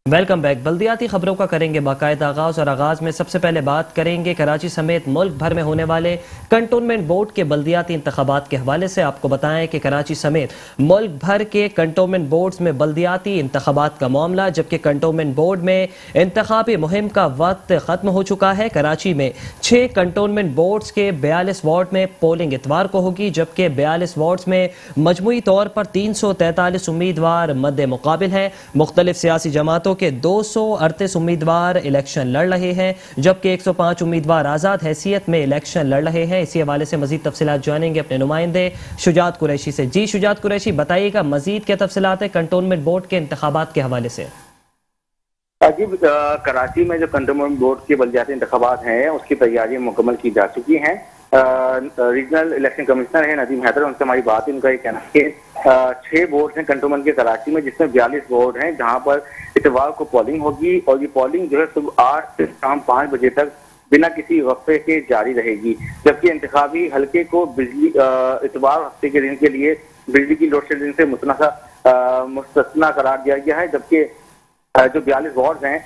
Welcome back. बल्दियाती खबरों का करेंगे बाकायदा आगाज और आगाज में सबसे पहले बात करेंगे कराची समेत मुल्क भर में होने वाले कंटोनमेंट बोर्ड के बल्दियाती इंतखाबात के हवाले से। आपको बताएं कि कराची समेत मुल्क भर के कंटोनमेंट बोर्ड्स में बल्दियाती इंतखाबात का मामला, जबकि कंटोनमेंट बोर्ड में इंतखाबी मुहिम का वक्त खत्म हो चुका है। कराची में 6 कंटोनमेंट बोर्ड्स के 42 वार्ड में पोलिंग इतवार को होगी, जबकि 42 वार्ड्स में मजमूई तौर पर 343 उम्मीदवार मद्दे मुकाबिल हैं। मुख्तलिफ सियासी जमातों के 238 उम्मीदवार इलेक्शन लड़ रहे हैं, जबकि 105 उम्मीदवार आज़ाद हैसियत में इलेक्शन लड़ रहे हैं। इसी हवाले से मजीद तफसीलात जानेंगे अपने नुमाइंदे शुजात कुरैशी से। जी शुजात कुरैशी, बताइएगा मजीद क्या तफसीलात है कंटोनमेंट बोर्ड के इंतखाबात के हवाले से। अजीब कराची में जो कंटोनमेंट बोर्ड के बल्दियाती इंतखाबात हैं उसकी तैयारियां मुकम्मल की जा चुकी हैं। रीजनल इलेक्शन कमिश्नर है नदीम हैदर, उनसे हमारी बात, उनका ये कहना है कि 6 बोर्ड हैं कंटोनमेंट के कराची में, जिसमें 42 बोर्ड हैं जहां पर इतवार को पोलिंग होगी और ये पोलिंग जो है सुबह 8 से शाम 5 बजे तक बिना किसी वक्फे के जारी रहेगी। जबकि इंतखाबी हल्के को बिजली इतवार हफ्ते के दिन के लिए बिजली की लोड शेडिंग से मुस्तस्ना करार दिया गया है। जबकि जो 42 वार्ड हैं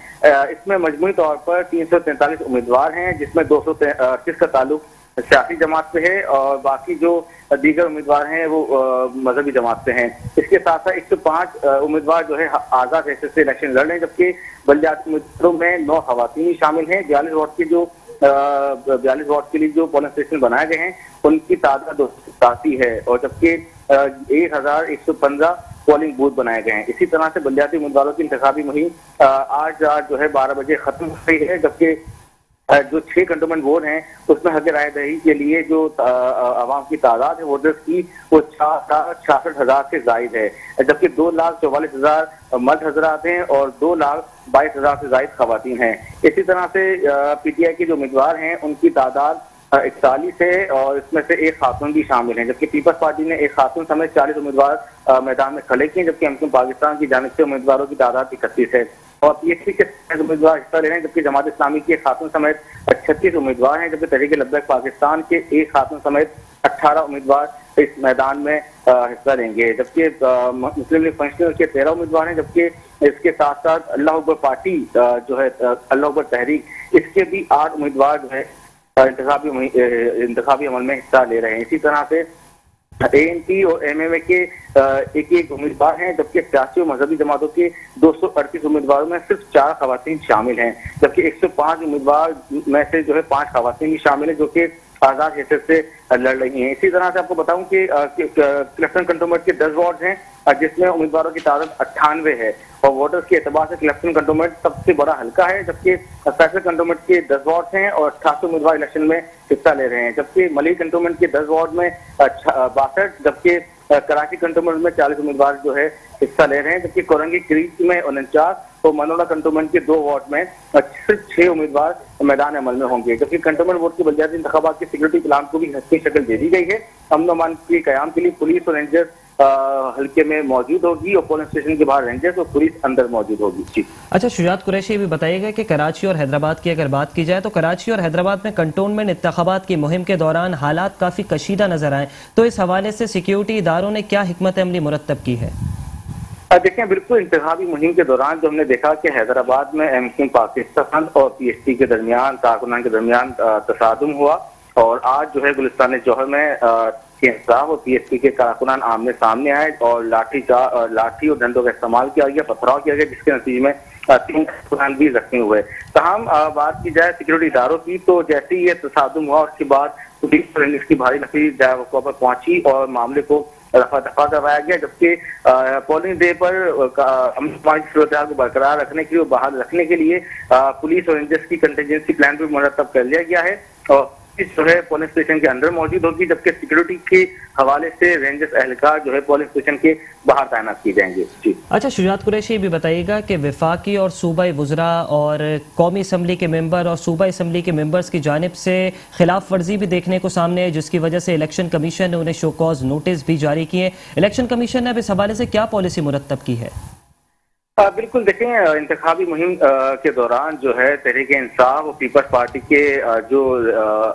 इसमें मजमूई तौर पर 343 उम्मीदवार हैं, जिसमें 238 का ताल्लुक सियासी जमात से है और बाकी जो दीगर उम्मीदवार हैं वो मजहबी जमात से हैं। इसके साथ साथ 105 उम्मीदवार जो है आजाद हैसियत से इलेक्शन लड़ रहे हैं, जबकि बल्दियाती उम्मीदवारों में 9 खवातीन शामिल हैं। 42 वार्ड के लिए जो पोलिंग स्टेशन बनाए गए हैं उनकी तादाद 287 है और जबकि 1115 पोलिंग बूथ बनाए गए हैं। इसी तरह से बल्दियाती उम्मीदवारों की इंतखाबी मुहिम आज जो है 12 बजे खत्म हो गई है, जबकि जो 6 कंटोनमेंट बोर्ड हैं उसमें हक रायदही के लिए जो आवाम की तादाद है वोटर्स की वो 66,000 से जायद है, जबकि 2,44,000 मर्द हजरात हैं और 2,22,000 से जायद खवातीन हैं। इसी तरह से PTI के जो उम्मीदवार हैं उनकी तादाद 41 है और इसमें से एक खातून भी शामिल हैं, जबकि पीपल्स पार्टी ने एक खातून समेत 40 उम्मीदवार मैदान में खड़े किए, जबकि एमक्यू पाकिस्तान की जानिब से उम्मीदवारों की तादाद 31 है और PSP के उम्मीदवार हिस्सा ले रहे हैं, जबकि जमात इस्लामी के एक खातून समेत 36 उम्मीदवार हैं, जबकि तहरीक लब्बैक पाकिस्तान के एक खातून समेत 18 उम्मीदवार इस मैदान में हिस्सा लेंगे। जबकि मुस्लिम लीग फंक्शनल के 13 उम्मीदवार हैं, जबकि इसके साथ साथ अल्लाह अकबर पार्टी जो है अल्लाह अकबर तहरीक, इसके भी 8 उम्मीदवार जो है इंतखाबी अमल में हिस्सा ले रहे हैं। इसी तरह से ANP और MMA के एक उम्मीदवार हैं, जबकि सियासी और मजहबी जमातों के 238 उम्मीदवारों में सिर्फ 4 खवातीन शामिल हैं, जबकि 105 उम्मीदवार में से जो है 5 खवातीन भी शामिल हैं जो कि आजाद हैसियत से लड़ रही हैं। इसी तरह से आपको बताऊं कि क्लस्टर कंटोनमेंट के 10 वार्ड हैं जिसमें उम्मीदवारों की तादाद 98 है और वोटर्स के एतबार से क्लस्टर कंटोनमेंट सबसे बड़ा हल्का है, जबकि फैसल कंटोनमेंट के 10 वार्ड हैं और 88 उम्मीदवार इलेक्शन में हिस्सा ले रहे हैं। जबकि मलिक कंटोनमेंट के 10 वार्ड में 62, जबकि कराची कंटोनमेंट में 40 उम्मीदवार जो है हिस्सा ले रहे हैं, जबकि कोरंगी क्रीक में 49 और मनोला कंटोनमेंट के 2 वार्ड में सिर्फ 6 उम्मीदवार मैदान अमल में होंगे। जबकि कंटोनमेंट बोर्ड के बल्दियाती इंतखाबात की सिक्योरिटी प्लान को भी हस्ती शक्ल दे दी गई है। अमन अमान के कयाम के लिए पुलिस और रेंजर्स हल्के में मौजूद होगी और पोलिंग स्टेशन के बाहर रेंजर्स और पुलिस अंदर मौजूद होगी। जी अच्छा शुजात कुरैशी, भी बताइएगा कि कराची और हैदराबाद की अगर बात की जाए तो कराची और हैदराबाद में कंटोनमेंट इंतखाबात की मुहिम के दौरान हालात काफी कशीदा नजर आए, तो इस हवाले से सिक्योरिटी इदारों ने क्या हिकमत अमली मुरत्तब की है? देखें, बिल्कुल इंतखाबी मुहिम के दौरान जो हमने देखा कि हैदराबाद में एमक्यू पाकिस्तान और PSP के दरमियान कारकुनान के दरमियान तसादुम हुआ और आज जो है गुलिस्तान जौहर में इंसाफ और PSP के कारकुनान आमने सामने आए और लाठी और डंडों का इस्तेमाल किया गया, पथराव किया गया, जिसके नतीजे में 3 कारकुनान भी जख्मी हुए। तमाम बात की जाए सिक्योरिटी इदारों की तो जैसे ही ये तसादुम हुआ उसके बाद पुलिस और इसकी भारी नफरी जायका पर पहुंची और मामले को रफा दफा करवाया गया, जबकि पोलिंग डे पर सूरत को बरकरार रखने के लिए, बहाल रखने के लिए पुलिस और रेंजर्स की कंटिजेंसी प्लान भी मुरतब कर लिया गया है और जो है पोलिंग स्टेशन के अंदर मौजूद होगी, जबकि सिक्योरिटी के हवाले से रेंजर्स एहलकार जो है पोलिंग स्टेशन के बाहर तैनात किए जाएंगे। जी अच्छा शुजात कुरैशी, भी बताइएगा कि वफाकी और सूबाई वुज़रा और कौमी असम्बली के मेंबर और सूबाई असम्बली के मेंबर्स की जानिब से खिलाफ वर्जी भी देखने को सामने है, जिसकी वजह से इलेक्शन कमीशन ने उन्हें शो कॉज नोटिस भी जारी किए। इलेक्शन कमीशन ने अब इस हवाले से क्या पॉलिसी मुरत्तब की है? बिल्कुल देखें, इंतखाबी मुहिम के दौरान जो है तहरीक इंसाफ और पीपल्स पार्टी के जो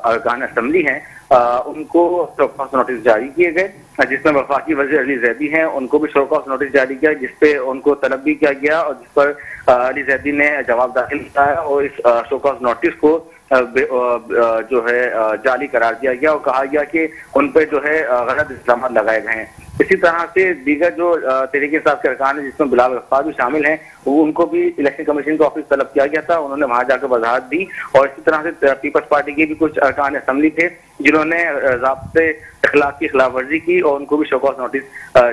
अरकान असम्बली हैं उनको शोकॉज नोटिस जारी किए गए, जिसमें वफाकी वज़ीर अली ज़ैदी हैं, उनको भी शोकॉज नोटिस जारी किया, जिसपे उनको तलब भी किया गया और जिस पर अली ज़ैदी ने जवाब दाखिल किया और इस शोकॉज नोटिस को जो है जाली करार दिया गया और कहा गया कि उन पर जो है गलत इल्जाम लगाए गए हैं। इसी तरह से दीगर जो तहरीक इंसाफ के अरकान है, जिसमें बिलाल गफ्फार भी शामिल हैं, वो उनको भी इलेक्शन कमीशन का ऑफिस तलब किया गया था, उन्होंने वहां जाकर वजाहत दी। और इसी तरह से पीपल्स पार्टी के भी कुछ अरकान असम्बली थे जिन्होंने ज़ाब्ते इखलाक की खिलाफवर्जी की और उनको भी शोकॉज नोटिस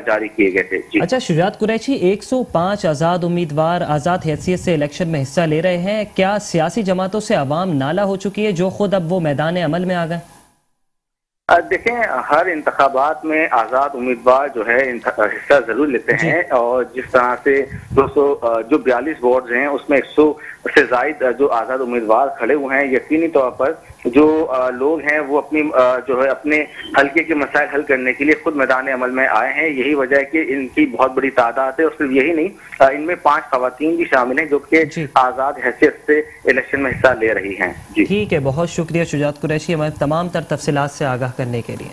जारी किए गए थे। जी। अच्छा शुजात कुरैशी, 105 आज़ाद उम्मीदवार आज़ाद हैसियत से इलेक्शन में हिस्सा ले रहे हैं। क्या सियासी जमातों से अवाम नाला हो चुकी है जो खुद अब वो मैदान अमल में आ गए? देखें, हर इंतखाबात में आज़ाद उम्मीदवार जो है हिस्सा जरूर लेते हैं और जिस तरह से 200 जो 42 वार्ड हैं उसमें 100 से जायद जो आज़ाद उम्मीदवार खड़े हुए हैं, यकीनी तौर पर जो लोग हैं वो अपनी जो है अपने हल्के के मसाइल हल करने के लिए खुद मैदान अमल में आए हैं। यही वजह है कि इनकी बहुत बड़ी तादाद है और सिर्फ यही नहीं, इनमें 5 खवातीन भी शामिल हैं जो कि आज़ाद हैसियत से इलेक्शन में हिस्सा ले रही हैं। जी ठीक है, बहुत शुक्रिया शुजात कुरैशी हमारे तमाम तर तफसीलात से आगाह करने के लिए।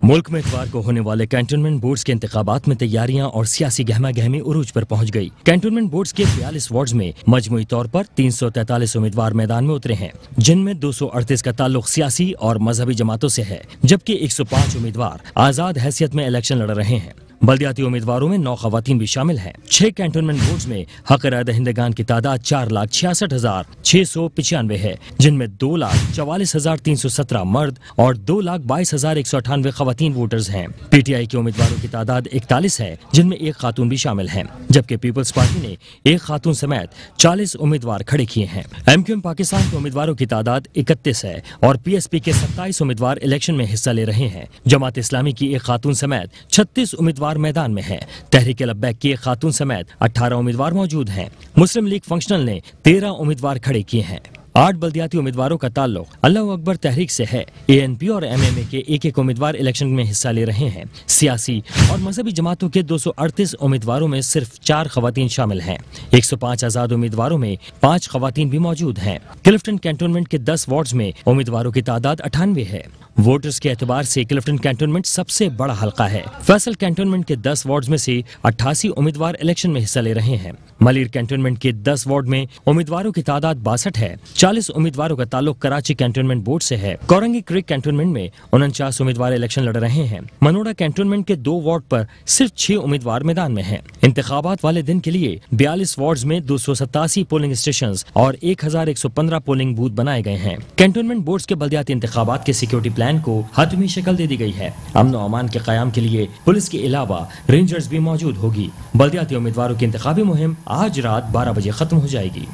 मुल्क में इतवार को होने वाले कैंटोनमेंट बोर्ड्स के इंतखाबात में तैयारियां और सियासी गहमा गहमी उरूज पर पहुंच गई। कैंटोनमेंट बोर्ड्स के 42 वार्ड्स में मजमूई तौर पर 343 उम्मीदवार मैदान में उतरे हैं, जिनमें 238 का ताल्लुक सियासी और मजहबी जमातों से है, जबकि 105 उम्मीदवार आजाद हैसियत में इलेक्शन लड़ रहे हैं। बल्दियाती उम्मीदवारों में 9 खवातीन भी शामिल हैं। 6 कैंटोनमेंट बोर्ड्स में हक राय दहिंदगान की तादाद 4,66,695 है, जिनमें 2,44,317 मर्द और 2,22,198 खवातीन वोटर्स हैं। पीटीआई के उम्मीदवारों की तादाद 41 है, जिनमें 1 खातून भी शामिल हैं, जबकि पीपल्स पार्टी ने 1 खातून समेत 40 उम्मीदवार खड़े किए हैं। एमक्यूएम पाकिस्तान के उम्मीदवारों की तादाद 31 है और पीएसपी के 27 उम्मीदवार इलेक्शन में हिस्सा ले रहे हैं। जमात इस्लामी की 1 खातून समेत 36 उम्मीदवार मैदान में है। तहरीक लब्बैक की 1 खातून समेत 18 उम्मीदवार मौजूद हैं। मुस्लिम लीग फंक्शनल ने 13 उम्मीदवार खड़े किए हैं। 8 बल्दियाती उम्मीदवारों का ताल्लुक अल्लाह अकबर तहरीक से है। एएनपी और एमएमए के 1-1 उम्मीदवार इलेक्शन में हिस्सा ले रहे हैं। सियासी और मजहबी जमातों के 238 उम्मीदवारों में सिर्फ 4 खवातीन शामिल हैं। 105 आजाद उम्मीदवारों में 5 खवातीन भी मौजूद हैं। क्लिफ्टन कैंटोनमेंट के 10 वार्ड्स में उम्मीदवारों की तादाद 98 है। वोटर्स के एतबार से क्लिफ्टन कैंटोनमेंट सबसे बड़ा हल्का है। फैसल कैंटोनमेंट के 10 वार्ड्स में से 88 उम्मीदवार इलेक्शन में हिस्सा ले रहे हैं। मलीर कैंटोनमेंट के 10 वार्ड में उम्मीदवारों की तादाद 62 है। 40 उम्मीदवारों का ताल्लुक कराची कैंटोनमेंट बोर्ड से है। कोरंगी क्रिक कैंटोनमेंट में 49 उम्मीदवार इलेक्शन लड़ रहे हैं। मनोड़ा कैंटोनमेंट के 2 वार्ड पर सिर्फ 6 उम्मीदवार मैदान में हैं। इंतखाबात वाले दिन के लिए 42 वार्ड्स में 287 पोलिंग स्टेशन और 1115 पोलिंग बूथ बनाए गए हैं। कैंटोनमेंट बोर्ड के बल्दियाती इंतखाबात के सिक्योरिटी प्लान को हतमी शक्ल दे दी गई है। अमन और अमान के कयाम के लिए पुलिस के अलावा रेंजर्स भी मौजूद होगी। बल्दियाती उम्मीदवारों की इंतखाबी मुहिम आज रात 12 बजे खत्म हो जाएगी।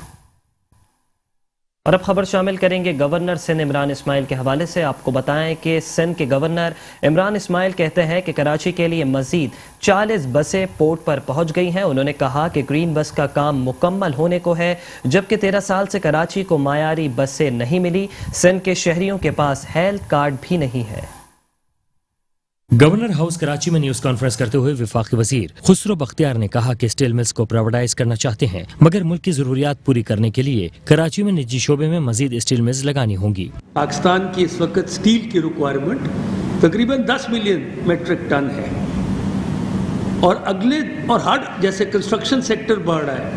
और अब खबर शामिल करेंगे गवर्नर सिंध इमरान इस्माइल के हवाले से। आपको बताएं कि सिंध के गवर्नर इमरान इस्माइल कहते हैं कि कराची के लिए मजीद 40 बसें पोर्ट पर पहुंच गई हैं। उन्होंने कहा कि ग्रीन बस का काम मुकम्मल होने को है, जबकि 13 साल से कराची को मायारी बसें नहीं मिली। सिंध के शहरियों के पास हेल्थ कार्ड भी नहीं है। गवर्नर हाउस कराची में न्यूज कॉन्फ्रेंस करते हुए वफाकी वजीर खुसरो बख्तियार ने कहा कि स्टील मिल्स को प्राइवेटाइज करना चाहते हैं, मगर मुल्क की जरूरियात पूरी करने के लिए कराची में निजी शोबे में मजीद स्टील मिल्स लगानी होंगी। पाकिस्तान की इस वक्त स्टील की रिक्वायरमेंट तकरीबन 10 मिलियन मेट्रिक टन है और हर जैसे कंस्ट्रक्शन सेक्टर बढ़ रहा है,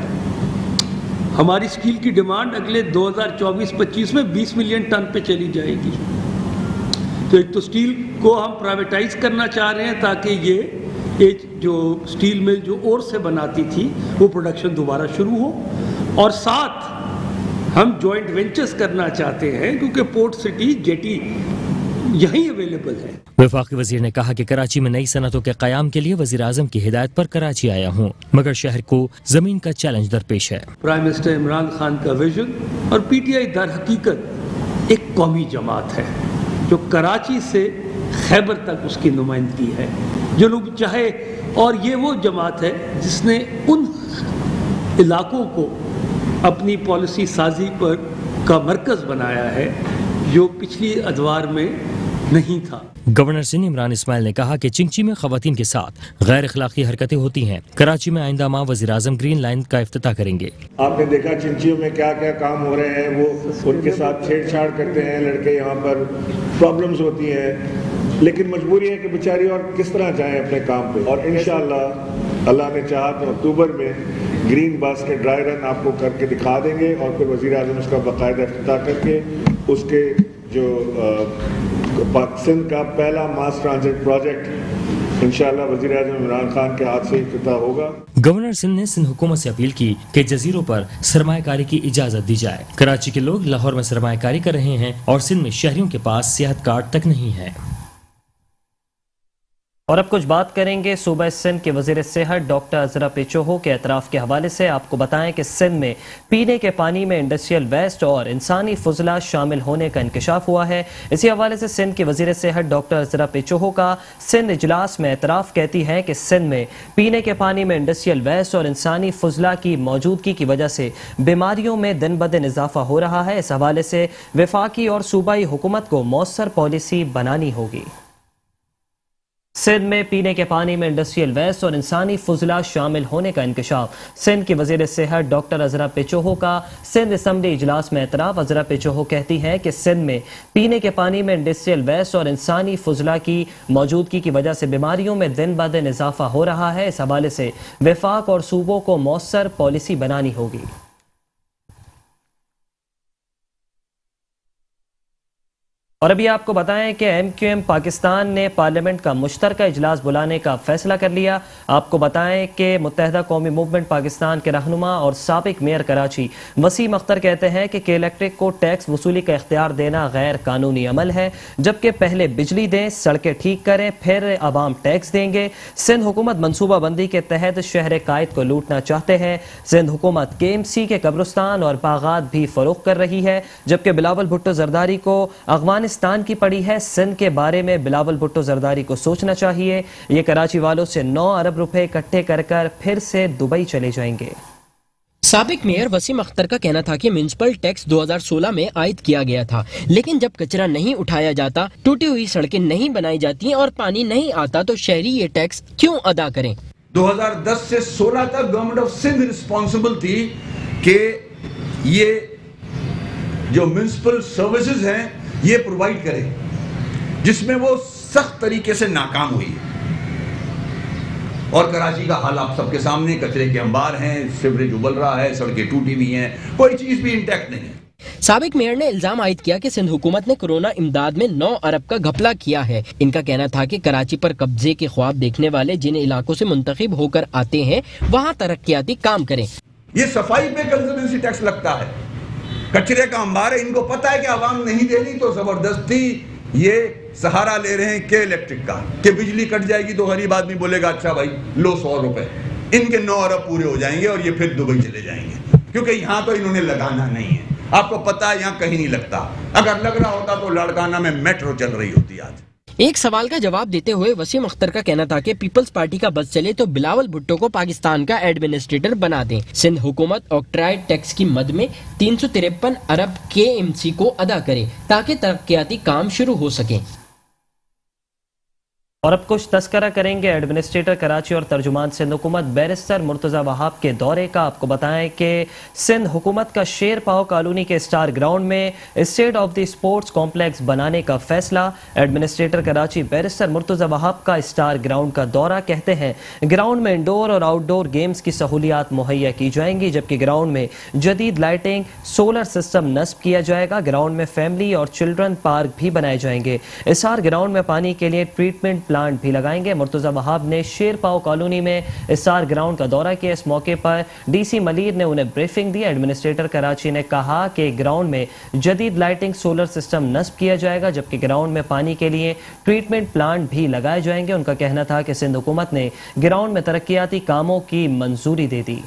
हमारी स्टील की डिमांड अगले 2024-25 में 20 मिलियन टन पे चली जाएगी। तो एक तो स्टील को हम प्राइवेटाइज करना चाह रहे हैं ताकि ये जो स्टील मिल जो ओर से बनाती थी वो प्रोडक्शन दोबारा शुरू हो, और साथ हम जॉइंट वेंचर्स करना चाहते हैं क्योंकि पोर्ट सिटी जेटी यहीं अवेलेबल है। वफाकी वजीर ने कहा कि कराची में नई सनतों के कयाम के लिए वजीर आजम की हिदायत पर कराची आया हूँ, मगर शहर को जमीन का चैलेंज दरपेश है। प्राइम मिनिस्टर इमरान खान का विजन और पीटीआई दर हकीकत एक कौमी जमात है जो कराची से खैबर तक उसकी नुमाइंदगी है, जो लोग चाहे, और ये वो जमात है जिसने उन इलाकों को अपनी पॉलिसी साजी पर का मरकज़ बनाया है जो पिछली अदवार में नहीं था। गवर्नर सिंध इमरान इस्माइल ने कहा कि चिंची में खवातीन के साथ गैर अखलाकी हरकतें होती हैं। कराची में आइंदा माह वज़ीर आज़म ग्रीन लाइन का इफ्तिताह करेंगे। आपने देखा चिंचियों में क्या क्या काम हो रहे हैं, वो उनके साथ छेड़छाड़ करते हैं लड़के, यहाँ पर प्रॉब्लम्स होती हैं, लेकिन मजबूरी है कि बेचारी और किस तरह जाएं अपने काम पे। और इंशाअल्लाह अल्लाह ने चाहा तो अक्टूबर में ग्रीन बास्केट ड्राई रन आपको करके दिखा देंगे और फिर वज़ीर आज़म उसका बाकायदा इफ्तिताह करके उसके जो सिंध का पहला मास ट्रांजिट प्रोजेक्ट इंशाअल्लाह वज़ीर आज़म इमरान खान के हाथ से इफ्तिताह होगा। गवर्नर सिंध ने सिंध हुकूमत से अपील की कि जजीरों पर सरमायाकारी की इजाजत दी जाए। कराची के लोग लाहौर में सरमायाकारी कर रहे हैं और सिंध में शहरियों के पास सेहत कार्ड तक नहीं है। और अब कुछ बात करेंगे सूबा सिंध के वजीर सेहत डॉक्टर अजरा पेचोहो के एतराफ़ के हवाले से। आपको बताएं कि सिंध में पीने के पानी में इंडस्ट्रियल वेस्ट और इंसानी फजला शामिल होने का इंकशाफ हुआ है। इसी हवाले से सिंध के वजीर सेहत डॉक्टर अजरा पेचोहो का सिंध इजलास में एतराफ़ कहती है कि सिंध में पीने के पानी में इंडस्ट्रियल वेस्ट और इंसानी फजला की मौजूदगी की वजह से बीमारियों में दिन ब दिन इजाफा हो रहा है। इस हवाले से वफाकी और सूबाई हुकूमत को मौसर पॉलिसी बनानी होगी। सिंध में पीने के पानी में इंडस्ट्रियल वेस्ट और इंसानी फजला शामिल होने का इंकशाफ। सिंध की वजीर सेहत डॉक्टर अजरा पेचोहो का सिंध असम्बली इजलास में एतराफ़। अजरा पेचोहो कहती है कि सिंध में पीने के पानी में इंडस्ट्रियल वेस्ट और इंसानी फजला की मौजूदगी की वजह से बीमारियों में दिन ब दिन इजाफा हो रहा है। इस हवाले से वफाक और सूबों को मौसर पॉलिसी बनानी होगी। और अभी आपको बताएं कि MQM पाकिस्तान ने पार्लियामेंट का मुश्तरका इजलास बुलाने का फैसला कर लिया। आपको बताएं कि मुत्तहदा कौमी मूवमेंट पाकिस्तान के रहनुमा और साबिक मेयर कराची वसीम अख्तर कहते हैं कि इलेक्ट्रिक को टैक्स वसूली का इख्तियार देना गैर कानूनी अमल है, जबकि पहले बिजली दें, सड़कें ठीक करें, फिर अवाम टैक्स देंगे। सिंध हुकूमत मनसूबाबंदी के तहत शहर कायद को लूटना चाहते हैं। सिंध हुकूमत KMC के कब्रिस्तान और बागात भी फरोख्त कर रही है, जबकि बिलावल भुट्टो जरदारी को अफगानिस्तान की पड़ी है। सिंध के बारे में बिलावल भुट्टो जरदारी को सोचना चाहिए। ये कराची वालों से 9 अरब रुपए इकट्ठे कर कर फिर से दुबई चले जाएंगे। साबिक मेयर वसीम अख्तर का कहना था कि म्युनिसिपल टैक्स 2016 में आयद किया गया था, लेकिन जब कचरा नहीं उठाया जाता, टूटी हुई सड़कें नहीं बनाई जाती और पानी नहीं आता तो शहरी ये टैक्स क्यों अदा करें। 2010 से 16 तक गवर्नमेंट ऑफ सिंध रिस्पॉन्सिबल थी कि ये जो म्युनिसिपल सर्विसेज हैं ये प्रोवाइड करें, जिसमें वो सख्त तरीके से नाकाम हुई है। और कराची का हाल आप सबके सामने, कचरे के अंबार हैं, सीवरेज उबल रहा है, सड़कें टूटी हुई हैं, कोई चीज भी इंटैक्ट नहीं है। साबिक मेयर ने इल्जाम आयद किया कि सिंध हुकूमत ने कोरोना इमदाद में 9 अरब का घपला किया है। इनका कहना था कि कराची पर कब्जे के ख्वाब देखने वाले जिन इलाकों से मुंतखब होकर आते हैं वहाँ तरक्याती काम करें। ये सफाई पे कंजर्वेंसी टैक्स लगता है, कचरे का अंबार है, इनको पता है कि आवाम नहीं दे रही तो जबरदस्ती ये सहारा ले रहे हैं के इलेक्ट्रिक का, कि बिजली कट जाएगी तो गरीब आदमी बोलेगा अच्छा भाई लो 100 रुपए, इनके 9 अरब पूरे हो जाएंगे और ये फिर दुबई चले जाएंगे, क्योंकि यहाँ तो इन्होंने लगाना नहीं है। आपको पता है यहाँ कहीं नहीं लगता, अगर लग रहा होता तो लाड़काना में मेट्रो चल रही होती आज। एक सवाल का जवाब देते हुए वसीम अख्तर का कहना था कि पीपल्स पार्टी का बस चले तो बिलावल भुट्टो को पाकिस्तान का एडमिनिस्ट्रेटर बना दें। सिंध हुकूमत ऑक्ट्राइड टैक्स की मद में 353 अरब KMC को अदा करे ताकि तरक्याती काम शुरू हो सके। और अब कुछ तस्करा करेंगे एडमिनिस्ट्रेटर कराची और तर्जुमान सिंध हुकूमत बैरिस्टर मुर्तज़ा वहाब के दौरे का। आपको बताएं कि सिंध हुकूमत का शेर पाओ कॉलोनी के स्टार ग्राउंड में state of the sports complex बनाने का फैसला। एडमिनिस्ट्रेटर कराची बैरिस्टर मुर्तज़ा वहाब का स्टार ग्राउंड का दौरा। कहते हैं ग्राउंड में इंडोर और आउटडोर गेम्स की सहूलियात मुहैया की जाएंगी, जबकि ग्राउंड में जदीद लाइटिंग सोलर सिस्टम नस्ब किया जाएगा। ग्राउंड में फैमिली और चिल्ड्रन पार्क भी बनाए जाएंगे। इसार ग्राउंड में पानी के लिए ट्रीटमेंट प्लांट भी लगाएंगे। मुर्तज़ा वहाब ने शेर पाओ कॉलोनी में इसार ग्राउंड का दौरा किया। इस मौके पर DC मलीर ने उन्हें ब्रीफिंग दी। एडमिनिस्ट्रेटर कराची ने कहा कि ग्राउंड में जदीद लाइटिंग सोलर सिस्टम नस्ब किया जाएगा, जबकि ग्राउंड में पानी के लिए ट्रीटमेंट प्लांट भी लगाए जाएंगे। उनका कहना था कि सिंध हुकूमत ने ग्राउंड में तरक्याती कामों की मंजूरी दे दी।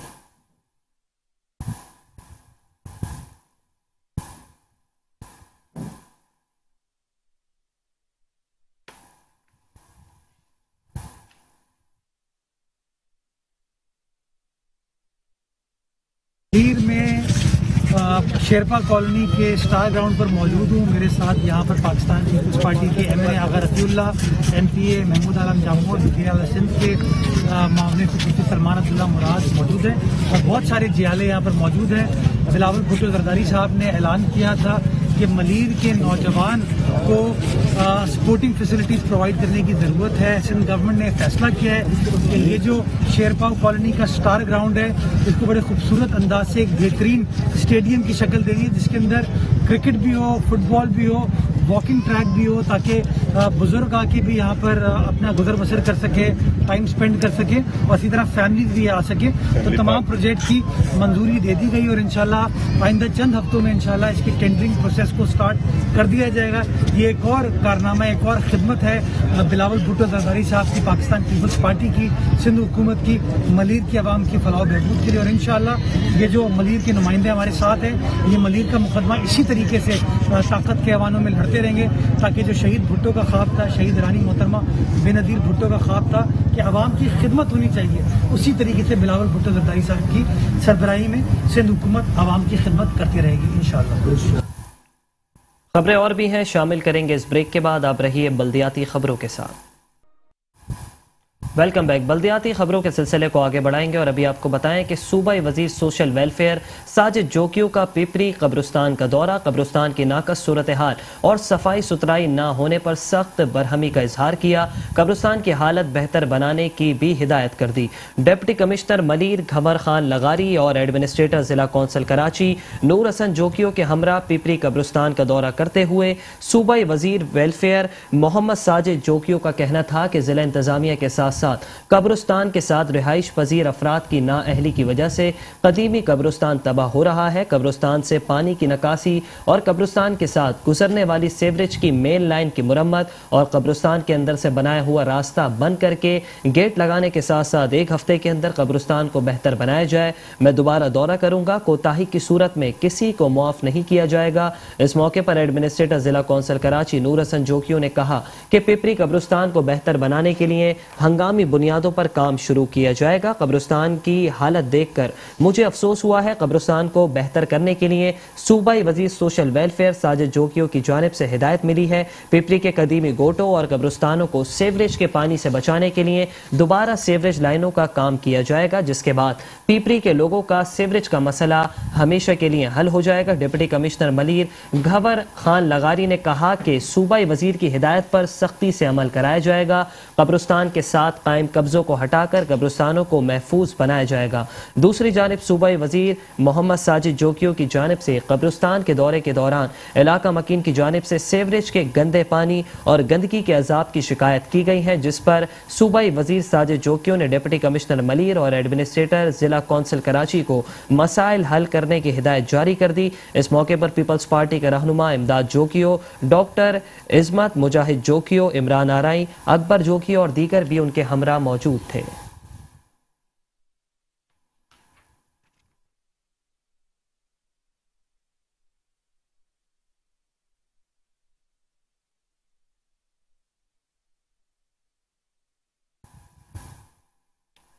में शेरपा कॉलोनी के स्टार ग्राउंड पर मौजूद हूँ। मेरे साथ यहाँ पर पाकिस्तान पीपल्स पार्टी के MNA आगा रफ़ीउल्लाह, MPA महमूद आलम जामू और वज़ीर आला सिंध के मामले खसूसी सलमान अब्दुल्ला मुराद मौजूद हैं और बहुत सारे जियाले यहाँ पर मौजूद हैं। बिलावल भुट्टो जरदारी साहब ने ऐलान किया था कि मलीर के नौजवान को स्पोर्टिंग फैसिलिटीज़ प्रोवाइड करने की ज़रूरत है। सिंध गवर्नमेंट ने फैसला किया है कि ये जो शेरपाव कॉलोनी का स्टार ग्राउंड है, इसको बड़े खूबसूरत अंदाज से एक बेहतरीन स्टेडियम की शक्ल देनी है, जिसके अंदर क्रिकेट भी हो, फुटबॉल भी हो, वॉकिंग ट्रैक भी हो, ताकि बुजुर्ग आके भी यहाँ पर अपना गुजर बसर कर सके, टाइम स्पेंड कर सके और इसी तरह फैमिलीज भी आ सके। तो तमाम प्रोजेक्ट की मंजूरी दे दी गई और इंशाल्लाह आइंदा चंद हफ्तों में इंशाल्लाह इसकी टेंडरिंग प्रोसेस को स्टार्ट कर दिया जाएगा। ये एक और कारनामा, एक और खिदमत है बिलावल भुट्टो जरदारी साहब की, पाकिस्तान पीपल्स पार्टी की, सिंध हुकूमत की, मलीर की आवाम की फलाह बहबूद के लिए। और इंशाल्लाह ये जो मलीर के नुमाइंदे हमारे साथ हैं, ये मलीर का मुकदमा इसी तरीके से ताकत के ऐवानों में लड़ते रहेंगे, ताकि जो शहीद भुट्टो का ख्वाब था, शहीद रानी मोहतरमा बेनज़ीर भुट्टो का ख्वाब था कि आवाम की खिदमत होनी चाहिए, उसी तरीके से बिलावल भुट्टो जरदारी साहब की सरबराही में सिंध हुकूमत आवाम की खिदमत करती रहेगी इंशाअल्लाह। खबरें और भी हैं, शामिल करेंगे इस ब्रेक के बाद। आप रहिए बल्दियाती खबरों के साथ। Welcome back. बल्दियाती खबरों के सिलसिले को आगे बढ़ाएंगे और अभी आपको बताएं कि सूबाई वजीर सोशल वेलफेयर साजिद जोकियों का पिपरी कब्रिस्तान का दौरा, कब्रिस्तान की नाकस सूरत हाल और सफाई सुथराई ना होने पर सख्त बरहमी का इजहार किया। कब्रिस्तान की हालत बेहतर बनाने की भी हिदायत कर दी। डिप्टी कमिश्नर मलीर घमर खान लगारी और एडमिनिस्ट्रेटर जिला कौंसिल कराची नूर हसन जोकियों के हमरा पिपरी कब्रिस्तान का दौरा करते हुए सूबाई वजीर वेलफेयर मोहम्मद साजिद जोकियों का कहना था कि जिला इंतजामिया के साथ कब्रिस्तान के साथ रिहाइश पजीर अफराद की नाअहली की वजह से कदीमी कब्रिस्तान तबाह हो रहा है। कब्रिस्तान से पानी की निकासी और कब्रिस्तान के साथ गुजरने वाली सीवरेज की मेन लाइन की मुरम्मत और कब्रिस्तान के अंदर से बनाया हुआ रास्ता बंद करके गेट लगाने के साथ साथ एक हफ्ते के अंदर कब्रिस्तान को बेहतर बनाया जाए। मैं दोबारा दौरा करूंगा, कोताही की सूरत में किसी को मुआफ नहीं किया जाएगा। इस मौके पर एडमिनिस्ट्रेटर जिला कौंसिल कराची नूर हसन जोकियों ने कहा कि पिपरी कब्रिस्तान को बेहतर बनाने के लिए हंगामी बुनियादों पर काम शुरू किया जाएगा। कब्रिस्तान की हालत देखकर मुझे अफसोस हुआ है। कब्रिस्तान को बेहतर करने के लिए सूबाई वजीर सोशल वेलफेयर साजिद जोकियों की जानिब से हिदायत मिली है। पिपरी के कदीमी गोटों और कब्रिस्तानों को सीवरेज के पानी से बचाने के लिए दोबारा सीवरेज लाइनों का काम किया जाएगा, जिसके बाद पिपरी के लोगों का सीवरेज का मसला हमेशा के लिए हल हो जाएगा। डिप्टी कमिश्नर मलीर घमर खान लगारी ने कहा कि सूबाई वजीर की हिदायत पर सख्ती से अमल कराया जाएगा। कब्रिस्तान के साथ कायम कब्जों को हटाकर कब्रिस्तानों को महफूज बनाया जाएगा। दूसरी जानिब सूबाई वजीर मोहम्मद साजिद जोकियों की जानिब से कब्रिस्तान के दौरे के दौरान इलाका मकीन की जानिब से सीवरेज के गंदे पानी और गंदगी के अजाब की शिकायत की गई है, जिस पर सूबाई वजीर साजिद जोकियों ने डिप्टी कमिश्नर मलीर और एडमिनिस्ट्रेटर जिला कौंसिल कराची को मसाइल हल करने की हिदायत जारी कर दी। इस मौके पर पीपल्स पार्टी के रहनुमा इमदाद जोकियो, डॉक्टर इस्मत मुजाहिद जोकियो, इमरान आराई, अकबर जोकियो और दीगर भी उनके हमरा मौजूद थे।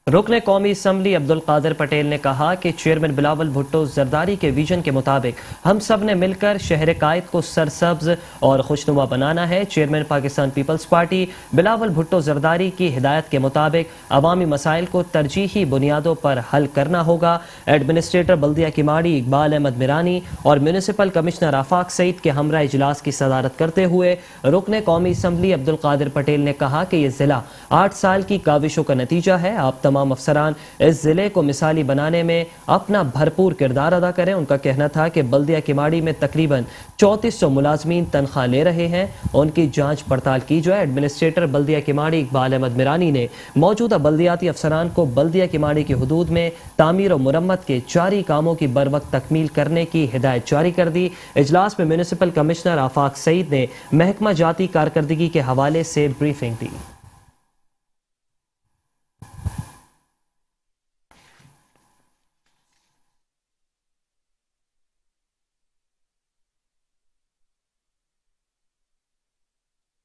रुकने कौमी असम्बली अब्दुल कादिर पटेल ने कहा कि चेयरमैन बिलावल भुट्टो जरदारी के विजन के मुताबिक हम सब ने मिलकर शहर कायद को सरसब्ज और खुशनुमा बनाना है। चेयरमैन पाकिस्तान पीपल्स पार्टी बिलावल भुट्टो जरदारी की हिदायत के मुताबिक अवामी मसाइल को तरजीही बुनियादों पर हल करना होगा। एडमिनिस्ट्रेटर बल्दिया किमाड़ी इकबाल अहमद मिरानी और म्यूनिसिपल कमिश्नर आफाक सईद के हमरा इजलास की सदारत करते हुए रुकने कौमी असम्बली अब्दुल कादिर पटेल ने कहा कि यह जिला 8 साल की काविशों का नतीजा है। आप तमाम अफसरान इस जिले को मिसाली बनाने में अपना भरपूर किरदार अदा करें। उनका कहना था कि बल्दिया किमाड़ी में तकरीबन 3400 मुलाजमीन तनख्वाह ले रहे हैं, उनकी जांच पड़ताल की जाए। एडमिनिस्ट्रेटर बल्दिया किमाड़ी इकबाल अहमद मिरानी ने मौजूदा बल्दियाती अफसरान को बल्दिया किमाड़ी की हुदूद में तामीर और मुरम्मत के जारी कामों की बर वक्त तकमील करने की हिदायत जारी कर दी। इजलास में म्यूनिसिपल कमिश्नर आफाक सईद ने महकमा जाती कारकर्दगी के हवाले से ब्रीफिंग दी।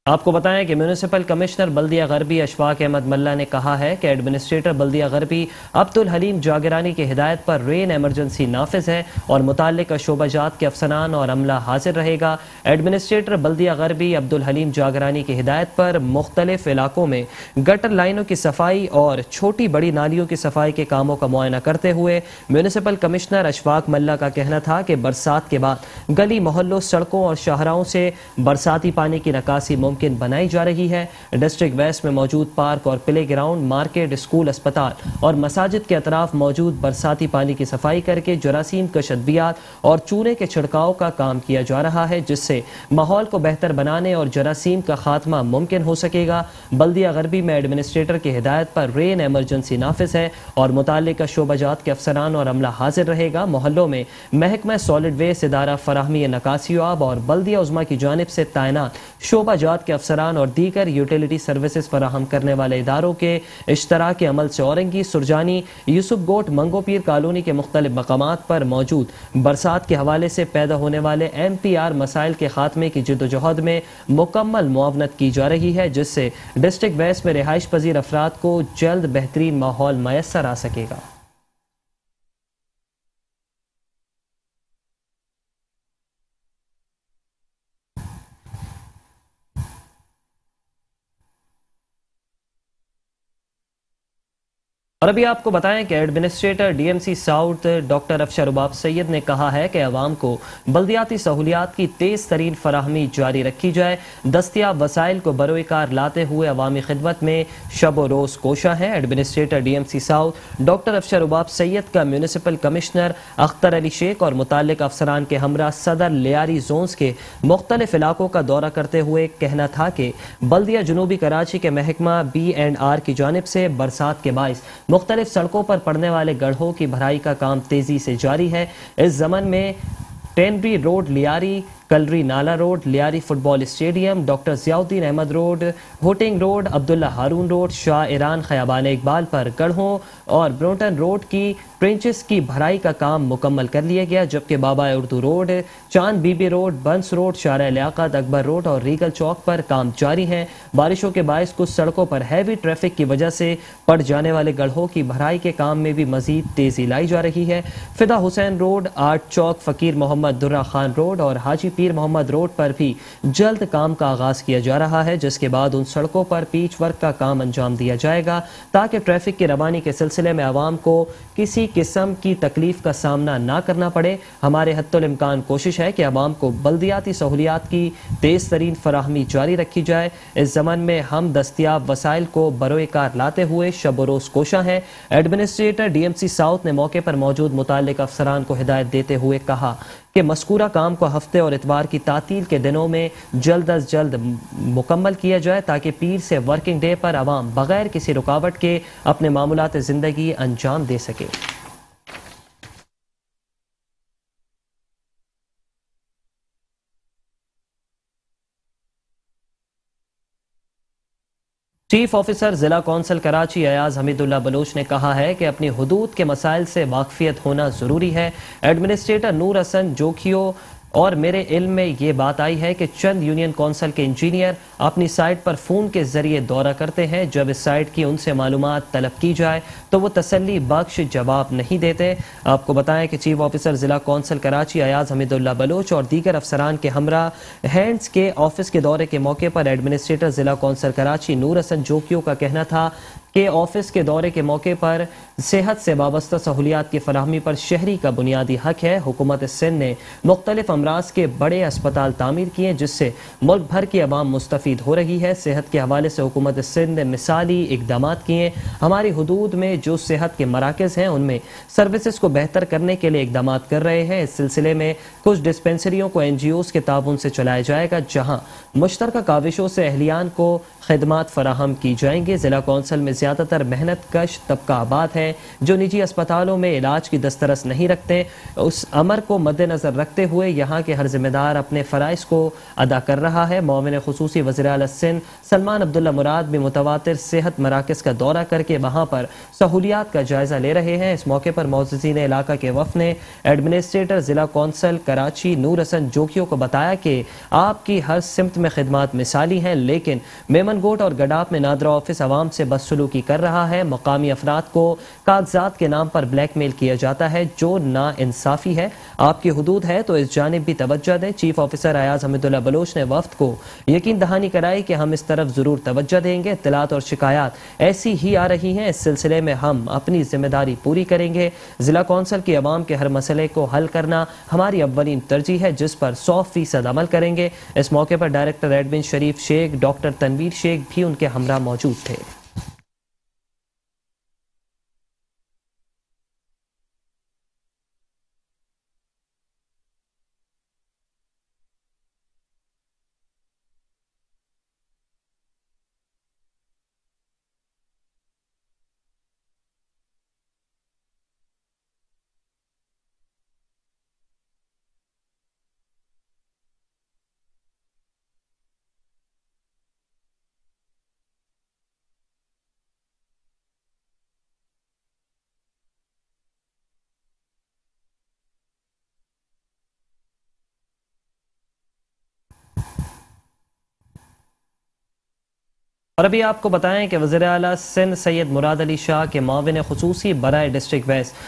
आपको बताएं कि म्यूनिसिपल कमिश्नर बल्दिया गरबी अशफाक अहमद मल्ला ने कहा है कि एडमिनिस्ट्रेटर बल्दिया गरबी अब्दुल हलीम जागरानी की हिदायत पर रेन एमरजेंसी नाफिज है और मुताल्लिका शोबाजात के अफसरान और अमला हाजिर रहेगा। एडमिनिस्ट्रेटर बल्दिया गरबी अब्दुल हलीम जागरानी की हिदायत पर मुख्तलिफ इलाकों में गटर लाइनों की सफाई और छोटी बड़ी नालियों की सफाई के कामों का मुआयना करते हुए म्यूनिसिपल कमिश्नर अशफाक मल्ला का कहना था कि बरसात के बाद गली मोहल्लों, सड़कों और शाहराहों से बरसाती पानी की निकासी मुमकिन बनाई जा रही है। डिस्ट्रिक्ट वेस्ट में मौजूद पार्क और प्ले ग्राउंड, मार्केट, स्कूल, अस्पताल और मसाजिद के अतराफ मौजूद बरसाती पानी की सफाई करके जरासीम कशदबियात और चूने के छिड़काव का काम किया जा रहा है, जिससे माहौल को बेहतर बनाने और जरासीम का खात्मा मुमकिन हो सकेगा। बल्दिया गरबी में एडमिनिस्ट्रेटर की हिदायत पर रेन एमरजेंसी नाफिज है और मुताल्लिका शोबाजात के अफसरान और अमला हाजिर रहेगा। मोहल्लों में महकमा सॉलिड वेस्ट इदारा फराहमी नकासीआब और बल्दिया उज़्मा की जानिब से तैनात शोबाजात के अफसरान और दीगर यूटिलिटी सर्विसेज फराहम करने वाले इदारों के इश्तराक अमल से औरंगी, सुरजानी, यूसुफ गोट, मंगोपीर कॉलोनी के मुख्तलिफ मकामात पर मौजूद बरसात के हवाले से पैदा होने वाले MPR मसाइल के खात्मे की जिद्दोजहद में मुकम्मल मुआवनत की जा रही है, जिससे डिस्ट्रिक्ट वेस्ट में रिहाइश पजीर अफराद को जल्द बेहतरीन माहौल मैसर आ सकेगा। और अभी आपको बताएं कि administrator DMC south doctor Afshar रुबाब सैयद ने कहा है कि अवाम को बल्दियाती सहूलियात की तेज़ तरीन फराहमी जारी रखी जाए। दस्तियाब वसाइल को बरोकार लाते हुए अवामी खिदमत में शब व रोज़ कोशा है। Administrator DMC south doctor Afshar रुबाब सैयद का म्यूनिसिपल कमिश्नर अख्तर अली शेख और मुताल्लिक अफसरान के हमरा सदर लियारी जोन्स के मुख्तलिफ इलाकों का दौरा करते हुए कहना था कि बल्दिया जनूबी कराची के महकमा B&R की जानिब से बरसात के बाइस मुख्तलिफ सड़कों पर पड़ने वाले गड्ढों की भराई का काम तेजी से जारी है। इस जमन में tannery road Lyari, Kalri Nala road, Lyari football stadium, doctor Ziauddin Ahmed road, होटिंग road, Abdullah Haroon road, Shah Iran Khayaban Iqbal पर गढ़ों और ब्रोटन रोड की ट्रेंचेस की भराई का काम मुकम्मल कर लिया गया, जबकि बाबा उर्दू रोड, चांद बीबी रोड, बंस रोड, शारा लियाकत, अकबर रोड और रीगल चौक पर काम जारी हैं। बारिशों के बायस कुछ सड़कों पर हैवी ट्रैफिक की वजह से पड़ जाने वाले गड्ढों की भराई के काम में भी मजीद तेजी लाई जा रही है। फिदा हुसैन रोड, आर्ट चौक, फकीर मोहम्मद दुर्रा खान रोड और हाजी पीर मोहम्मद रोड पर भी जल्द काम का आगाज किया जा रहा है, जिसके बाद उन सड़कों पर पीच वर्क का काम अंजाम दिया जाएगा ताकि ट्रैफिक की रवानी के सिलसिले में आवाम को किसी किस्म की तकलीफ का सामना ना करना पड़े। हमारे हत्तुल इम्कान कोशिश है कि आवाम को बल्दियाती सहूलियात की तेज तरीन फराहमी जारी रखी जाए। इस जमान में हम दस्तियाब वसाइल को बरोकार लाते हुए शब रोज़ कोशा हैं। एडमिनिस्ट्रेटर DMC साउथ ने मौके पर मौजूद मुताल्लिक अफसरान को हिदायत देते हुए कहा कि मज़कूरा काम को हफ्ते और इतवार की तातील के दिनों में जल्द अज जल्द मुकम्मल किया जाए ताकि पीर से वर्किंग डे पर आवाम बगैर किसी रुकावट के अपने मामूलात ज़िंदगी अंजाम दे सके। चीफ ऑफिसर जिला कौंसल कराची अयाज हमीदुल्ला बलोच ने कहा है कि अपनी हुदूद के मसाइल से वाकफियत होना जरूरी है। एडमिनिस्ट्रेटर नूर हसन जोखियो और मेरे इल्म में ये बात आई है कि चंद यूनियन कौंसिल के इंजीनियर अपनी साइट पर फ़ोन के ज़रिए दौरा करते हैं। जब इस साइट की उनसे मालूमात तलब की जाए तो वो तसल्ली बख्श जवाब नहीं देते। आपको बताएं कि चीफ ऑफिसर ज़िला कौंसिल कराची अयाज हमीदुल्ला बलोच और दीगर अफसरान के हमरा हैंड्स के ऑफिस के दौरे के मौके पर एडमिनिस्ट्रेटर ज़िला कौंसिल कराची नूर हसन जोकियो का कहना था कि ऑफिस के दौरे के मौके पर सेहत से वाबस्ता सहूलियात की फराहमी पर शहरी का बुनियादी हक है। हुकूमत सिंध ने मुख्तलिफ अमराज के बड़े अस्पताल तामीर किए जिससे मुल्क भर की आवाम मुस्तफ़ीद हो रही है। सेहत के हवाले से हुकूमत सिंध ने मिसाली इकदाम किए। हमारी हुदूद में जो सेहत के मराकज़ हैं उनमें सर्विसेज को बेहतर करने के लिए इकदाम कर रहे हैं। इस सिलसिले में कुछ डिस्पेंसरियों को NGOs के ताउन से चलाया जाएगा जहाँ मुश्तरका काविशों से अहलियान को खिदमात फराहम की जाएंगी। जिला कौंसिल में ज़्यादातर मेहनत कश तबका आबाद है जो निजी अस्पतालों में इलाज की दस्तरस नहीं रखते। उस अमर को मद्देनज़र रखते हुए यहाँ के हर जिम्मेदार अपने फ़राइज़ को अदा कर रहा है। मोमिन खुसूसी वज़ीर आला सिंध सलमान अब्दुल्ला मुराद भी मुतवातिर सेहत मराकज़ का दौरा करके वहाँ पर सहूलियात का जायज़ा ले रहे हैं। इस मौके पर मौजूदीन इलाका के वफ़द ने एडमिनिस्ट्रेटर ज़िला कौंसल कराची नूर हसन जोकियों को बताया कि आपकी हर सिमत में खिदमात मिसाली हैं, लेकिन मेमनगोट और गडाप में नादरा ऑफिस आवाम से बदसलूकी कर रहा है। मकामी अफराद को कागजात के नाम पर ब्लैकमेल किया जाता है जो ना इंसाफी है। आपकी हुदूद है तो इस जानिब भी तवज्जो दें। चीफ ऑफिसर अयाज हमीदुल्लाह बलोच ने वफ्द को यकीन दहानी कराई कि हम इस तरफ जरूर तवज्जो देंगे। इत्तलात और शिकायत ऐसी ही आ रही हैं, इस सिलसिले में हम अपनी जिम्मेदारी पूरी करेंगे। जिला कौंसिल की आवाम के हर मसले को हल करना हमारी अव्वलीन तरजीह है जिस पर 100% अमल करेंगे। इस मौके पर डायरेक्टर एडमिन शरीफ शेख, डॉक्टर तनवीर शेख भी उनके हमरा मौजूद थे। और अभी आपको बताएं कि वज़ीर आला सिंध सैयद मुराद अली शाह के माविन खुसूसी बराए डिस्ट्रिक्ट वेस्ट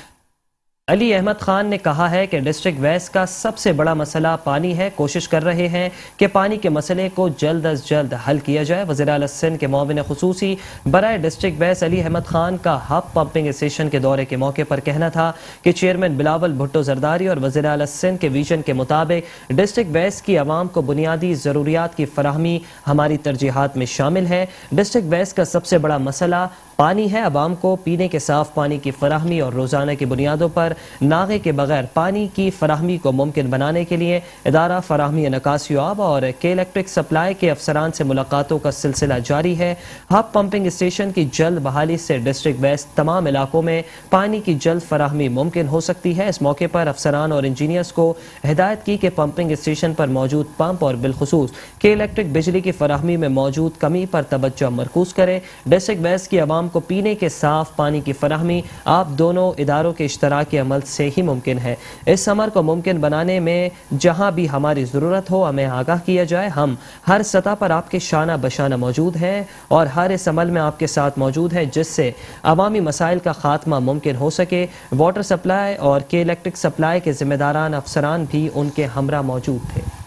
अली अहमद खान ने कहा है कि डिस्ट्रिक्ट वेस्ट का सबसे बड़ा मसला पानी है। कोशिश कर रहे हैं कि पानी के मसले को जल्द अज जल्द हल किया जाए। वज़ीर आला सिंध के माविन खुसूसी बराए डिस्ट्रिक्ट वेस्ट अली अहमद खान का हब पंपिंग स्टेशन के दौरे के मौके पर कहना था कि चेयरमैन बिलावल भुट्टो जरदारी और वज़ीर आला सिंध के विजन के मुताबिक डिस्ट्रिक्ट वेस्ट की आवाम को बुनियादी ज़रूरियात की फराहमी हमारी तरजीहात में शामिल है। डिस्ट्रिक्ट वेस्ट का सबसे बड़ा मसला पानी है। आवाम को पीने के साफ पानी की फराहमी और रोजाना की बुनियादों पर नागे के बगैर पानी की फराहमी को मुमकिन बनाने के लिए इदारा फराहमी निकासियाब और के इलेक्ट्रिक सप्लाई के अफसरान से मुलाकातों का सिलसिला जारी है। हब पंपिंग स्टेशन की जल्द बहाली से डिस्ट्रिक्ट वेस्ट तमाम इलाकों में पानी की जल्द फराहमी मुमकिन हो सकती है। इस मौके पर अफसरान और इंजीनियर्स को हिदायत की कि पंपिंग स्टेशन पर मौजूद पंप और बिलखुसूस के इलेक्ट्रिक बिजली की फराहमी में मौजूद कमी पर तवज्जो मरकूज करें। डिस्ट्रिक्ट वेस्ट की आवाम को पीने के साफ पानी की फराहमी आप दोनों इदारों के इश्तराकी अमल से ही मुमकिन है। इस अमर को मुमकिन बनाने में जहां भी हमारी ज़रूरत हो हमें आगाह किया जाए। हम हर सतह पर आपके शाना बशाना मौजूद हैं और हर इस अमल में आपके साथ मौजूद हैं जिससे अवामी मसाइल का खात्मा मुमकिन हो सके। वाटर सप्लाई और के इलेक्ट्रिक सप्लाई के जिम्मेदारान अफसरान भी उनके हमरा मौजूद थे।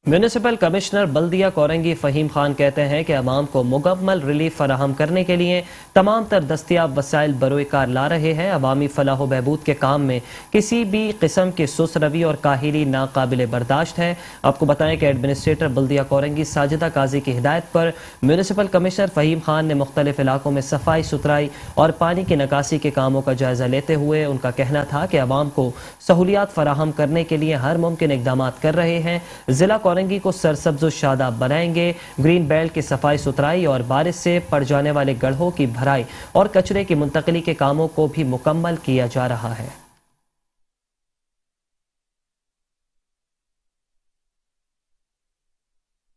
म्यूनिसिपल कमिश्नर बल्दिया कोरंगी फ़हीम खान कहते हैं कि अवाम को मुकम्मल रिलीफ फराहम करने के लिए तमाम तर दस्तियाब वसाइल बरोकार ला रहे हैं। अवामी फलाह बहबूद के काम में किसी भी किस्म की सुस्त रवि और काहिली नाकाबिल बर्दाश्त है। आपको बताएं कि एडमिनिस्ट्रेटर बल्दिया कोरंगी साजिदा काजी की हिदायत पर म्यूनिसिपल कमिश्नर फ़हीम खान ने मुख्तलिफ इलाकों में सफाई सुथराई और पानी की निकासी के कामों का जायजा लेते हुए उनका कहना था कि अवाम को सहूलियात फराहम करने के लिए हर मुमकिन इकदाम कर रहे हैं। जिला कोरंगी को सरसब्ज शादाब बनाएंगे। ग्रीन बेल्ट की सफाई सुथराई और बारिश से पड़ जाने वाले गड्ढों की भराई और कचरे की मुंतकिली के कामों को भी मुकम्मल किया जा रहा है।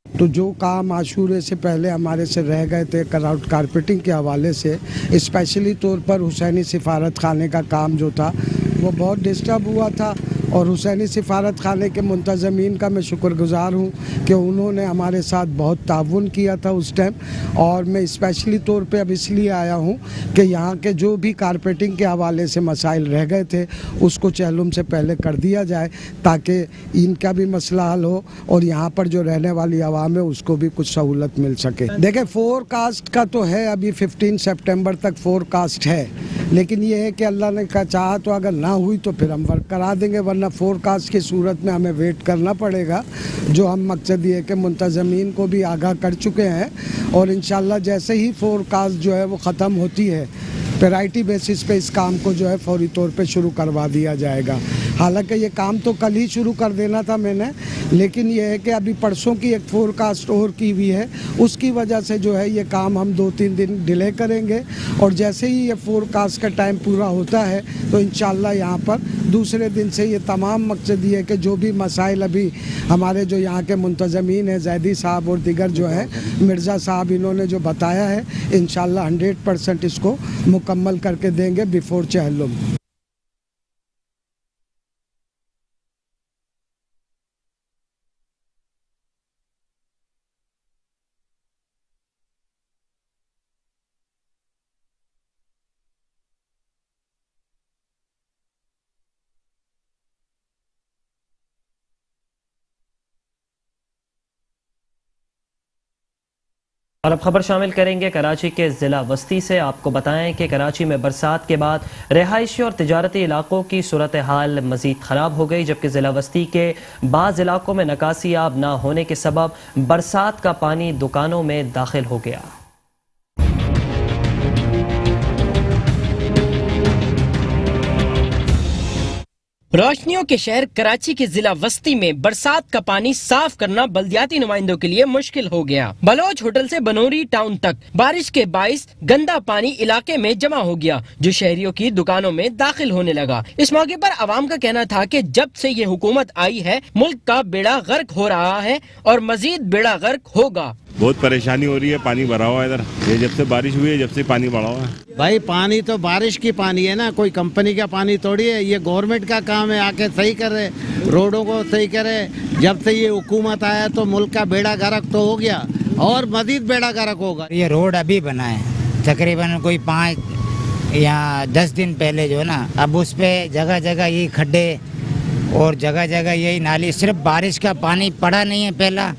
तो जो काम आशूरे से पहले हमारे से रह गए थे क्राउड कारपेटिंग के हवाले से, स्पेशली तौर पर हुसैनी सिफारत खाने का काम जो था वो बहुत डिस्टर्ब हुआ था और हुसैनी सिफारत खाने के मुंतज़मीन का मैं शुक्रगुज़ार हूँ कि उन्होंने हमारे साथ बहुत ताउन किया था उस टाइम। और मैं स्पेशली तौर पे अब इसलिए आया हूँ कि यहाँ के जो भी कारपेटिंग के हवाले से मसाइल रह गए थे उसको चहलुम से पहले कर दिया जाए ताकि इनका भी मसला हल हो और यहाँ पर जो रहने वाली आवाम है उसको भी कुछ सहूलत मिल सके। देखिए फोरकास्ट का तो है, अभी 15 सितंबर तक फोरकास्ट है, लेकिन ये है कि अल्लाह ने चाहा तो अगर ना हुई तो फिर हम वर्क करा देंगे, वरना वरना फोरकास्ट की सूरत में हमें वेट करना पड़ेगा। जो हम मकसद ये कि मुंतज़मीन को भी आगाह कर चुके हैं और इंशाल्लाह जैसे ही फोरकास्ट जो है वो ख़त्म होती है प्रायोरिटी बेसिस पे इस काम को जो है फौरी तौर पे शुरू करवा दिया जाएगा। हालांकि ये काम तो कल ही शुरू कर देना था मैंने, लेकिन ये है कि अभी परसों की एक फोरकास्ट और की हुई है, उसकी वजह से जो है ये काम हम 2-3 दिन डिले करेंगे और जैसे ही ये फोरकास्ट का टाइम पूरा होता है तो इंशाल्लाह यहाँ पर दूसरे दिन से ये तमाम मकसद ये है कि जो भी मसाइल अभी हमारे जो यहाँ के मुंतज़मीन हैं जैदी साहब और दिगर जो है मिर्ज़ा साहब इन्होंने जो बताया है इंशाल्लाह 100% इसको मुकम्मल करके देंगे बिफोर चहलुम। और अब खबर शामिल करेंगे कराची के ज़िला वस्ती से। आपको बताएं कि कराची में बरसात के बाद रिहायशी और तिजारती इलाकों की सूरत हाल मज़ीद ख़राब हो गई, जबकि ज़िला वस्ती के बाज़ इलाकों में निकासी आब न होने के सबब बरसात का पानी दुकानों में दाखिल हो गया। रोशनियों के शहर कराची के जिला वस्ती में बरसात का पानी साफ करना बल्दियाती नुमाइंदों के लिए मुश्किल हो गया। बलोच होटल से बनोरी टाउन तक बारिश के बाइस गंदा पानी इलाके में जमा हो गया, जो शहरियों की दुकानों में दाखिल होने लगा। इस मौके पर आवाम का कहना था कि जब से ये हुकूमत आई है मुल्क का बेड़ा गर्क हो रहा है और मजीद बेड़ा गर्क होगा। बहुत परेशानी हो रही है, पानी भरा हुआ है इधर। ये जब से बारिश हुई है जब से पानी बढ़ा हुआ है। भाई पानी तो बारिश की पानी है ना, कोई कंपनी का पानी थोड़ी है। ये गवर्नमेंट का काम है, आके सही करे, रोडों को सही करे। जब से ये हुकूमत आया तो मुल्क का बेड़ा गर्क तो हो गया और मजीद बेड़ा गर्क होगा। ये रोड अभी बना है तकरीबन कोई 5 या 10 दिन पहले जो है ना, अब उस पे जगह जगह यही खड्डे और जगह जगह यही नाली। सिर्फ बारिश का पानी पड़ा नहीं है पहला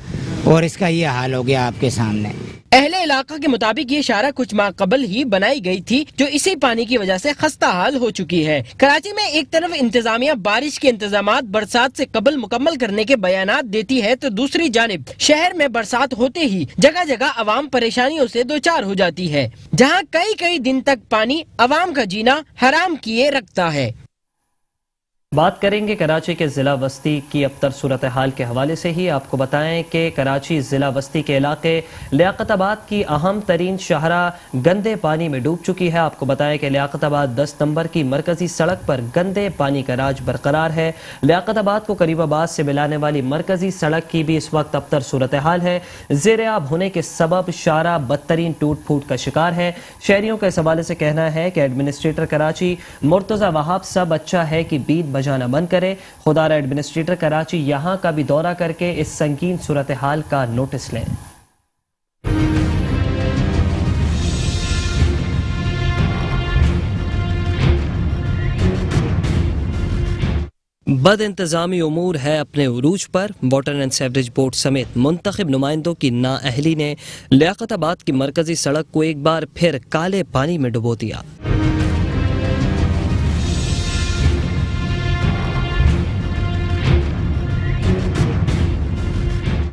और इसका ये हाल हो गया आपके सामने। अहले इलाका के मुताबिक ये इशारा कुछ माह कबल ही बनाई गई थी, जो इसी पानी की वजह से खस्ता हाल हो चुकी है। कराची में एक तरफ इंतजामिया बारिश के इंतजामात बरसात से कबल मुकम्मल करने के बयानात देती है, तो दूसरी जानिब शहर में बरसात होते ही जगह जगह आवाम परेशानियों से दो चार हो जाती है, जहाँ कई कई दिन तक पानी आवाम का जीना हराम किए रखता है। बात करेंगे कराची के ज़िला वस्ती की अबतर सूरत हाल के हवाले से ही। आपको बताएं कि कराची ज़िला वस्ती के इलाके लियाकताबाद की अहम तरीन शाहरा गंदे पानी में डूब चुकी है। आपको बताएं कि लियाकताबाद 10 नंबर की मरकजी सड़क पर गंदे पानी का राज बरकरार है। लियाकताबाद को करीबाबाद से मिलाने वाली मरकजी सड़क की भी इस वक्त अबतर सूरत हाल है। ज़ेर-ए-आब होने के सबब शाहरा बदतरीन टूट फूट का शिकार है। शहरियों का इस हवाले से कहना है कि एडमिनिस्ट्रेटर कराची मुर्तज़ा वहाब सब अच्छा है कि बीत जाना बंद करे। खुदारा एडमिनिस्ट्रेटर कराची यहां का भी दौरा करके इस संगीन सूरत हाल का नोटिस लें। बद इंतजामी उमूर है अपने उरूज पर। वाटर एंड सेवरेज बोर्ड समेत मुंतखब नुमाइंदों की नाअहली ने लियाकताबाद की मरकजी सड़क को एक बार फिर काले पानी में डुबो दिया।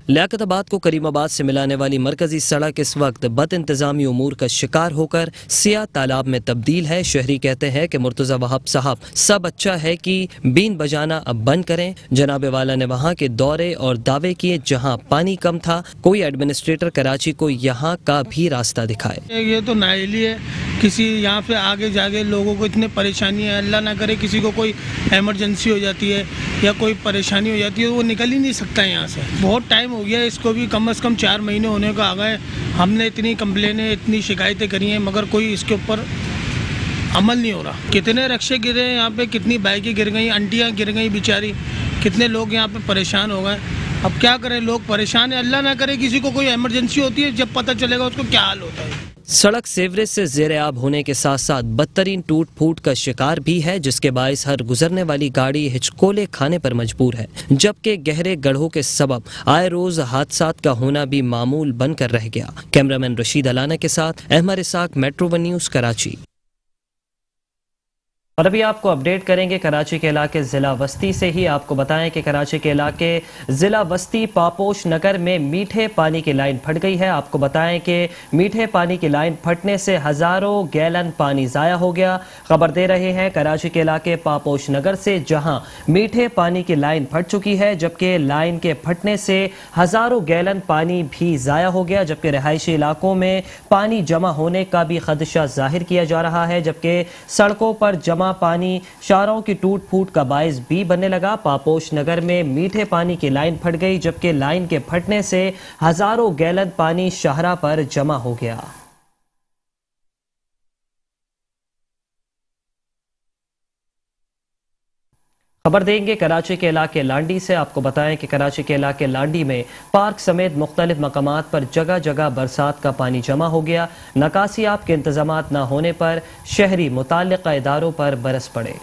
लियाकताबाद को करीमाबाद से मिलाने वाली मरकजी सड़क इस वक्त बद इंतजामी उमूर का शिकार होकर सिया तालाब में तब्दील है। शहरी कहते हैं कि मुर्तज़ा वहाब साहब सब अच्छा है कि बीन बजाना अब बंद करें। जनाब वाला ने वहाँ के दौरे और दावे किए जहाँ पानी कम था, कोई एडमिनिस्ट्रेटर कराची को यहाँ का भी रास्ता दिखाए। ये तो नाइली है, किसी यहाँ पे आगे जाके लोगों को इतनी परेशानी है, अल्लाह ना करे किसी को कोई इमरजेंसी हो जाती है या कोई परेशानी हो जाती है, वो निकल ही नहीं सकता यहाँ से। बहुत टाइम हो गया, इसको भी कम से कम 4 महीने होने को आ गए। हमने इतनी कंप्लेनें, इतनी शिकायतें करी हैं, मगर कोई इसके ऊपर अमल नहीं हो रहा। कितने रक्शे गिरे यहाँ पे, कितनी बाइकें गिर गई, आंटियाँ गिर गई बेचारी, कितने लोग यहाँ पे परेशान हो गए। अब क्या करें, लोग परेशान है। अल्लाह ना करे किसी को कोई इमरजेंसी होती है, जब पता चलेगा उसको क्या हाल होता है। सड़क सीवरेज से ज़ेर-ए-आब होने के साथ साथ बदतरीन टूट फूट का शिकार भी है, जिसके बायस हर गुजरने वाली गाड़ी हिचकोले खाने पर मजबूर है, जबकि गहरे गड्ढों के सबब आए रोज हादसात का होना भी मामूल बनकर रह गया। कैमरामैन रशीद अलाना के साथ अहमद इसाक, मेट्रो 1 न्यूज़, कराची। और अभी आपको अपडेट करेंगे कराची के इलाके ज़िला वस्ती से ही। आपको बताएं कि कराची के इलाके ज़िला वस्ती पापोश नगर में मीठे पानी की लाइन फट गई है। आपको बताएं कि मीठे पानी की लाइन फटने से हज़ारों गैलन पानी ज़ाया हो गया। खबर दे रहे हैं कराची के इलाके पापोश नगर से, जहां मीठे पानी की लाइन फट चुकी है, जबकि लाइन के फटने से हज़ारों गैलन पानी भी ज़ाया हो गया। जबकि रिहायशी इलाकों में पानी जमा होने का भी खदशा जाहिर किया जा रहा है, जबकि सड़कों पर जमा पानी शाहराहों की टूट फूट का बायस भी बनने लगा। पापोश नगर में मीठे पानी की लाइन फट गई, जबकि लाइन के फटने से हजारों गैलन पानी शाहरा पर जमा हो गया। खबर देंगे कराची के इलाके लांडी से। आपको बताएं कि कराची के इलाके लांडी में पार्क समेत मुख्तलिफ मकामात पर जगह जगह बरसात का पानी जमा हो गया। नकासियाब के इंतजामात न होने पर शहरी मुताल्लिका इदारों पर बरस पड़े।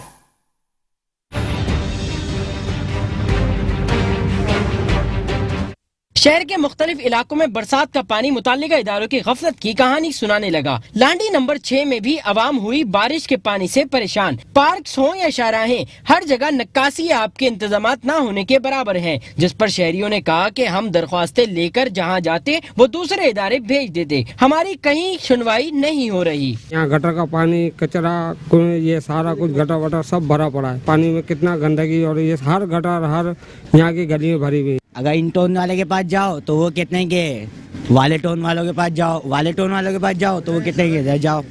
शहर के मुख्तलिफ इलाकों में बरसात का पानी मुताल्लिका इदारों की गफलत की कहानी सुनाने लगा। लांडी नंबर 6 में भी आवाम हुई बारिश के पानी से परेशान। पार्क्स हों या शाहराहें, हर जगह नक्कासी आपके इंतजामात न होने के बराबर हैं, जिस पर शहरियों ने कहा कि हम दरख्वास्तें लेकर जहां जाते वो दूसरे इदारे भेज देते, हमारी कहीं सुनवाई नहीं हो रही। यहाँ गटर का पानी, कचरा, ये सारा कुछ गटर वटर सब भरा पड़ा है। पानी में कितना गंदगी, और ये हर गटर हर यहाँ की गली में भरी हुई। अगर इन टोन वाले के पास जाओ तो वो कितने के, वाले टोन वालों के पास जाओ, वाले टोन वालों के पास जाओ तो वो कितने के जाओ।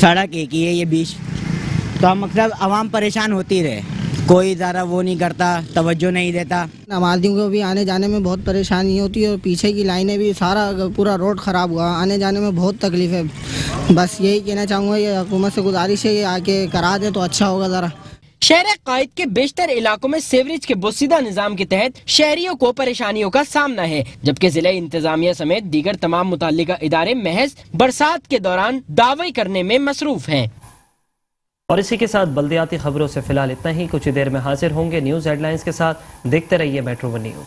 सड़क एक ही है ये बीच, तो हम मतलब आवाम परेशान होती रहे, कोई ज़रा वो नहीं करता, तवज्जो नहीं देता। नमाजियों को भी आने जाने में बहुत परेशानी होती है, और पीछे की लाइनें भी सारा पूरा रोड ख़राब हुआ, आने जाने में बहुत तकलीफ है। बस यही कहना चाहूँगा, ये हुकूमत से गुजारिश है, ये आके करा दे तो अच्छा होगा ज़रा। शहर कायद के बेशतर इलाकों में सीवरेज के बोसीदा निजाम के तहत शहरियों को परेशानियों का सामना है, जबकि जिला इंतजामिया समेत दीगर तमाम मुताल्लिका इदारे महज बरसात के दौरान दावे करने में मसरूफ हैं। और इसी के साथ बल्दियाती खबरों से फिलहाल इतना ही। कुछ देर में हाजिर होंगे न्यूज हेडलाइंस के साथ। देखते रहिए मेट्रो वन न्यूज।